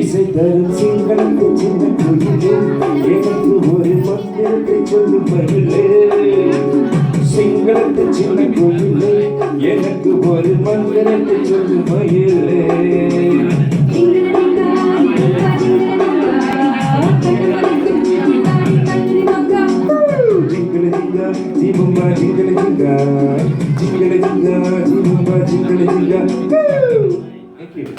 இசை தரும் சிங்களுக்கு சின்ன குயிலே எனக்கு ஒரு மந்திரத்தை சொல்லும் மயிலே சிங்களுக்கு சின்ன குயிலே எனக்கு ஒரு மந்திரத்தை சொல்லும் மயிலே ஜீவம்பா ஜிங்கல ஜிங்கா ஜிங்கல ஜிங்கா ஜீவம்பா ஜிங்கல ஜிங்கா. Thank you.